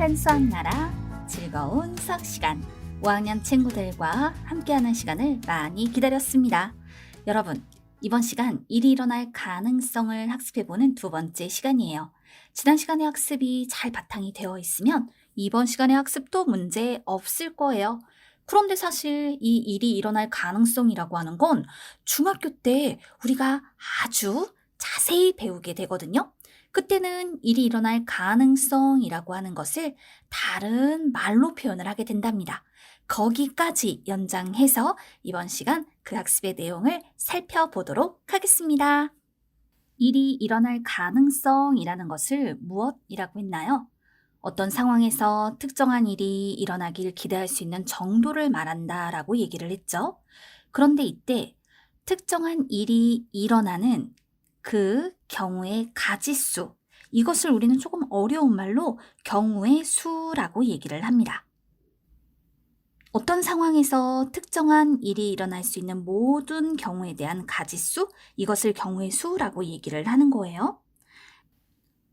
행복한 수학나라 즐거운 수학 시간 5학년 친구들과 함께하는 시간을 많이 기다렸습니다. 여러분, 이번 시간 일이 일어날 가능성을 학습해보는 두 번째 시간이에요. 지난 시간의 학습이 잘 바탕이 되어 있으면 이번 시간의 학습도 문제 없을 거예요. 그런데 사실 이 일이 일어날 가능성이라고 하는 건 중학교 때 우리가 아주 자세히 배우게 되거든요. 그때는 일이 일어날 가능성이라고 하는 것을 다른 말로 표현을 하게 된답니다. 거기까지 연장해서 이번 시간 그 학습의 내용을 살펴보도록 하겠습니다. 일이 일어날 가능성이라는 것을 무엇이라고 했나요? 어떤 상황에서 특정한 일이 일어나길 기대할 수 있는 정도를 말한다라고 얘기를 했죠. 그런데 이때 특정한 일이 일어나는 그 경우의 가지수, 이것을 우리는 조금 어려운 말로 경우의 수라고 얘기를 합니다. 어떤 상황에서 특정한 일이 일어날 수 있는 모든 경우에 대한 가지수, 이것을 경우의 수라고 얘기를 하는 거예요.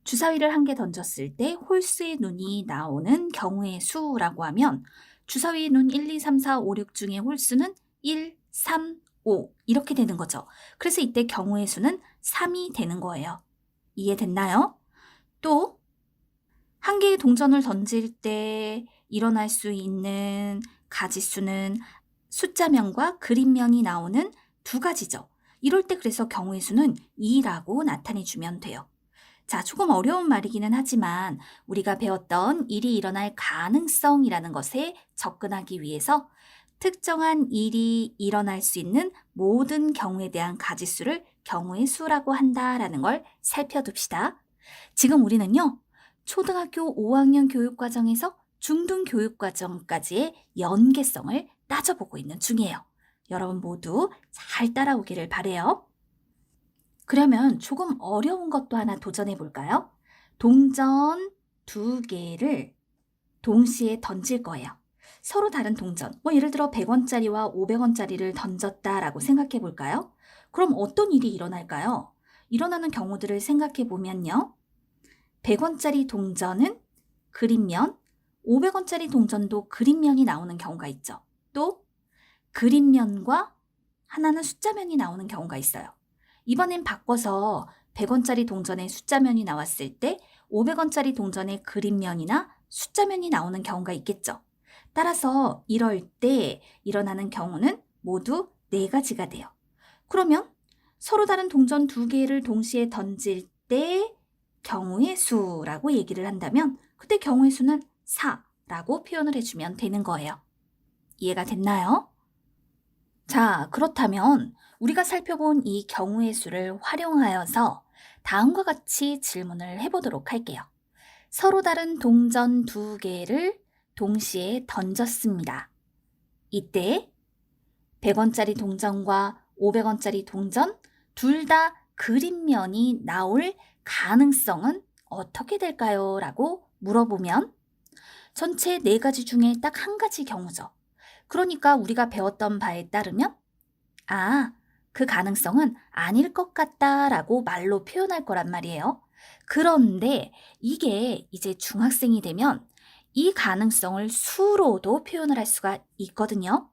주사위를 한 개 던졌을 때 홀수의 눈이 나오는 경우의 수라고 하면 주사위 눈 1, 2, 3, 4, 5, 6 중에 홀수는 1, 3, 5 이렇게 되는 거죠. 그래서 이때 경우의 수는 3이 되는 거예요. 이해됐나요? 또 한 개의 동전을 던질 때 일어날 수 있는 가지수는 숫자면과 그림면이 나오는 두 가지죠. 이럴 때 그래서 경우의 수는 2라고 나타내주면 돼요. 자, 조금 어려운 말이기는 하지만 우리가 배웠던 일이 일어날 가능성이라는 것에 접근하기 위해서 특정한 일이 일어날 수 있는 모든 경우에 대한 가지수를 경우의 수라고 한다라는 걸 살펴둡시다. 지금 우리는요, 초등학교 5학년 교육과정에서 중등교육과정까지의 연계성을 따져보고 있는 중이에요. 여러분 모두 잘 따라오기를 바라요. 그러면 조금 어려운 것도 하나 도전해 볼까요? 동전 2개를 동시에 던질 거예요. 서로 다른 동전, 예를 들어 100원짜리와 500원짜리를 던졌다라고 생각해 볼까요? 그럼 어떤 일이 일어날까요? 일어나는 경우들을 생각해 보면요. 100원짜리 동전은 그림면, 500원짜리 동전도 그림면이 나오는 경우가 있죠. 또 그림면과 하나는 숫자면이 나오는 경우가 있어요. 이번엔 바꿔서 100원짜리 동전에 숫자면이 나왔을 때 500원짜리 동전에 그림면이나 숫자면이 나오는 경우가 있겠죠. 따라서 이럴 때 일어나는 경우는 모두 4가지가 돼요. 그러면 서로 다른 동전 2개를 동시에 던질 때 경우의 수라고 얘기를 한다면 그때 경우의 수는 4라고 표현을 해주면 되는 거예요. 이해가 됐나요? 자, 그렇다면 우리가 살펴본 이 경우의 수를 활용하여서 다음과 같이 질문을 해보도록 할게요. 서로 다른 동전 2개를 동시에 던졌습니다. 이때 100원짜리 동전과 500원짜리 동전 둘 다 그림면이 나올 가능성은 어떻게 될까요? 라고 물어보면 전체 4가지 중에 딱 1가지 경우죠. 그러니까 우리가 배웠던 바에 따르면 그 가능성은 아닐 것 같다라고 말로 표현할 거란 말이에요. 그런데 이게 이제 중학생이 되면 이 가능성을 수로도 표현을 할 수가 있거든요.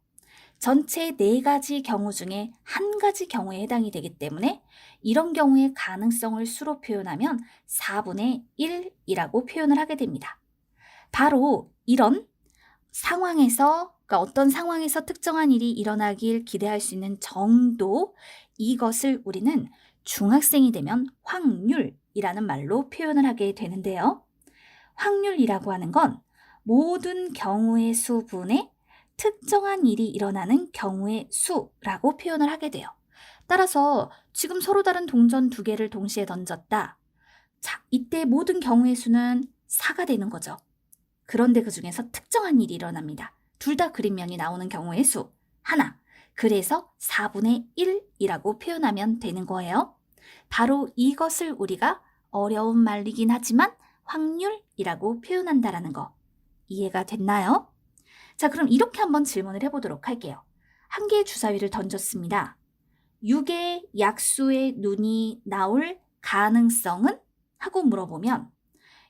전체 4가지 경우 중에 1가지 경우에 해당이 되기 때문에 이런 경우의 가능성을 수로 표현하면 4분의 1이라고 표현을 하게 됩니다. 바로 이런 상황에서, 그러니까 어떤 상황에서 특정한 일이 일어나길 기대할 수 있는 정도, 이것을 우리는 중학생이 되면 확률이라는 말로 표현을 하게 되는데요. 확률이라고 하는 건 모든 경우의 수분의 특정한 일이 일어나는 경우의 수라고 표현을 하게 돼요. 따라서 지금 서로 다른 동전 2개를 동시에 던졌다. 자, 이때 모든 경우의 수는 4가 되는 거죠. 그런데 그 중에서 특정한 일이 일어납니다. 둘 다 그림면이 나오는 경우의 수 하나. 그래서 4분의 1이라고 표현하면 되는 거예요. 바로 이것을 우리가 어려운 말이긴 하지만 확률이라고 표현한다라는 거. 이해가 됐나요? 자, 그럼 이렇게 한번 질문을 해보도록 할게요. 한 개의 주사위를 던졌습니다. 6의 약수의 눈이 나올 가능성은? 하고 물어보면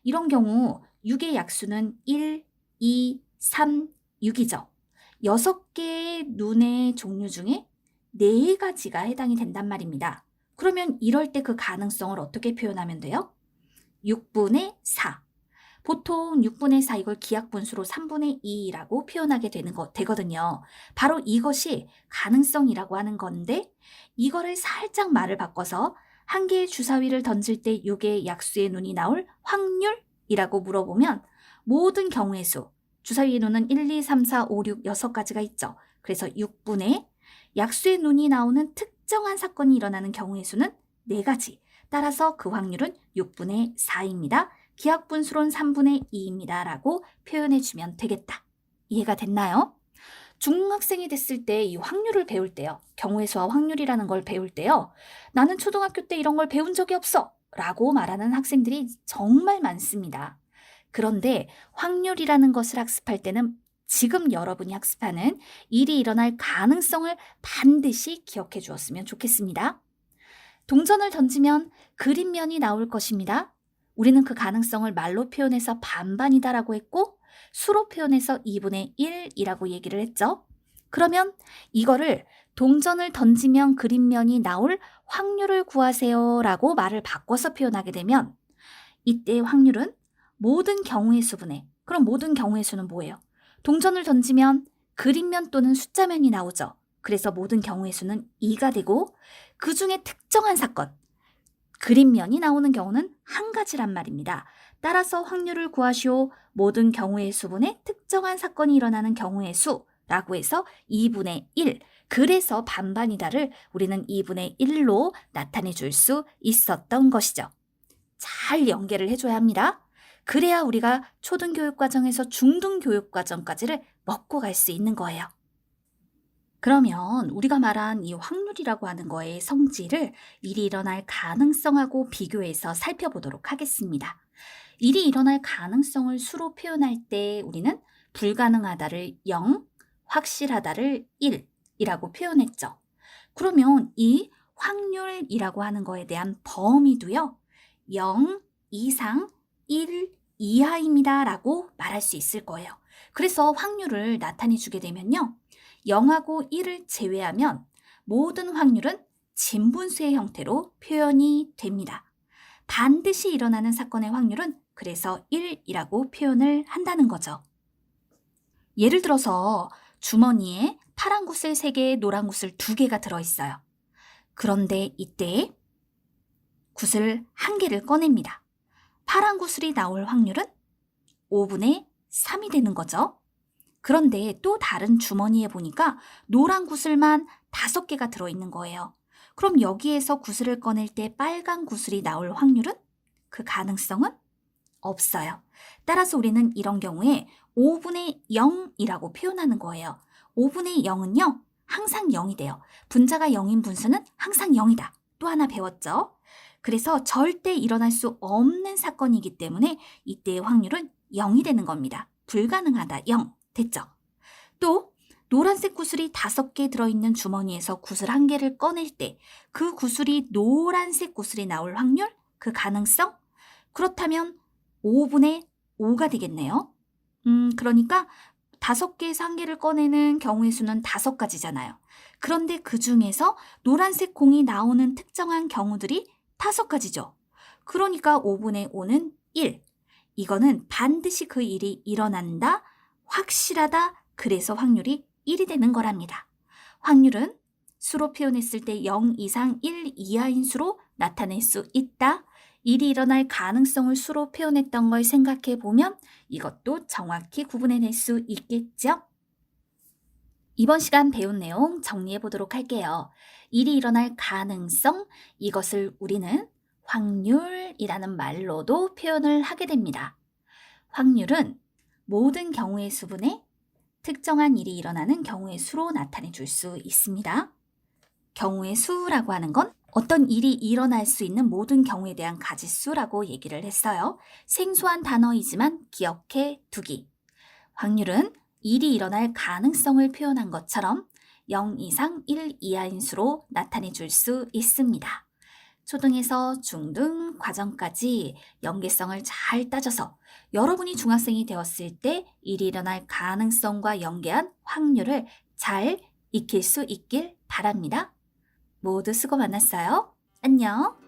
이런 경우 6의 약수는 1, 2, 3, 6이죠. 6개의 눈의 종류 중에 4가지가 해당이 된단 말입니다. 그러면 이럴 때 그 가능성을 어떻게 표현하면 돼요? 6분의 4. 보통 6분의 4 이걸 기하분수로 3분의 2라고 표현하게 되거든요. 바로 이것이 가능성이라고 하는 건데 이거를 살짝 말을 바꿔서 한 개의 주사위를 던질 때 6의 약수의 눈이 나올 확률이라고 물어보면 모든 경우의 수, 주사위의 눈은 1, 2, 3, 4, 5, 6, 6가지가 있죠. 그래서 6분의 약수의 눈이 나오는 특정한 사건이 일어나는 경우의 수는 4가지. 따라서 그 확률은 6분의 4입니다. 기하분수론 3분의 2입니다. 라고 표현해주면 되겠다. 이해가 됐나요? 중학생이 됐을 때 이 확률을 배울 때요. 경우의 수와 확률이라는 걸 배울 때요. 나는 초등학교 때 이런 걸 배운 적이 없어. 라고 말하는 학생들이 정말 많습니다. 그런데 확률이라는 것을 학습할 때는 지금 여러분이 학습하는 일이 일어날 가능성을 반드시 기억해 주었으면 좋겠습니다. 동전을 던지면 그림면이 나올 것입니다. 우리는 그 가능성을 말로 표현해서 반반이다라고 했고 수로 표현해서 2분의 1이라고 얘기를 했죠. 그러면 이거를 동전을 던지면 그림면이 나올 확률을 구하세요 라고 말을 바꿔서 표현하게 되면 이때의 확률은 모든 경우의 수분의, 그럼 모든 경우의 수는 뭐예요? 동전을 던지면 그림면 또는 숫자면이 나오죠. 그래서 모든 경우의 수는 2가 되고 그 중에 특정한 사건, 그림면이 나오는 경우는 한 가지란 말입니다. 따라서 확률을 구하시오. 모든 경우의 수분의 특정한 사건이 일어나는 경우의 수라고 해서 2분의 1. 그래서 반반이다를 우리는 2분의 1로 나타내 줄 수 있었던 것이죠. 잘 연계를 해줘야 합니다. 그래야 우리가 초등교육 과정에서 중등교육 과정까지를 먹고 갈 수 있는 거예요. 그러면 우리가 말한 이 확률이라고 하는 거의 성질을 일이 일어날 가능성하고 비교해서 살펴보도록 하겠습니다. 일이 일어날 가능성을 수로 표현할 때 우리는 불가능하다를 0, 확실하다를 1이라고 표현했죠. 그러면 이 확률이라고 하는 거에 대한 범위도요. 0 이상 1 이하입니다 라고 말할 수 있을 거예요. 그래서 확률을 나타내 주게 되면요. 0하고 1을 제외하면 모든 확률은 진분수의 형태로 표현이 됩니다. 반드시 일어나는 사건의 확률은 그래서 1이라고 표현을 한다는 거죠. 예를 들어서 주머니에 파란 구슬 3개, 노란 구슬 2개가 들어있어요. 그런데 이때 구슬 1개를 꺼냅니다. 파란 구슬이 나올 확률은 5분의 3이 되는 거죠. 그런데 또 다른 주머니에 보니까 노란 구슬만 5개가 들어있는 거예요. 그럼 여기에서 구슬을 꺼낼 때 빨간 구슬이 나올 확률은? 그 가능성은 없어요. 따라서 우리는 이런 경우에 5분의 0이라고 표현하는 거예요. 5분의 0은요, 항상 0이 돼요. 분자가 0인 분수는 항상 0이다. 또 하나 배웠죠? 그래서 절대 일어날 수 없는 사건이기 때문에 이때의 확률은 0이 되는 겁니다. 불가능하다, 0. 됐죠? 또 노란색 구슬이 5개 들어있는 주머니에서 구슬 1개를 꺼낼 때 그 구슬이 노란색 구슬이 나올 확률, 그 가능성? 그렇다면 5분의 5가 되겠네요. 그러니까 5개에서 1개를 꺼내는 경우의 수는 5가지잖아요. 그런데 그 중에서 노란색 공이 나오는 특정한 경우들이 5가지죠. 그러니까 5분의 5는 1. 이거는 반드시 그 일이 일어난다, 확실하다, 그래서 확률이 1이 되는 거랍니다. 확률은 수로 표현했을 때 0 이상 1 이하인 수로 나타낼 수 있다. 일이 일어날 가능성을 수로 표현했던 걸 생각해 보면 이것도 정확히 구분해낼 수 있겠죠? 이번 시간 배운 내용 정리해 보도록 할게요. 일이 일어날 가능성, 이것을 우리는 확률이라는 말로도 표현을 하게 됩니다. 확률은 모든 경우의 수분에 특정한 일이 일어나는 경우의 수로 나타내 줄 수 있습니다. 경우의 수라고 하는 건 어떤 일이 일어날 수 있는 모든 경우에 대한 가지수라고 얘기를 했어요. 생소한 단어이지만 기억해 두기. 확률은 일이 일어날 가능성을 표현한 것처럼 0 이상 1 이하인 수로 나타내 줄 수 있습니다. 초등에서 중등 과정까지 연계성을 잘 따져서 여러분이 중학생이 되었을 때 일이 일어날 가능성과 연계한 확률을 잘 익힐 수 있길 바랍니다. 모두 수고 많았어요. 안녕.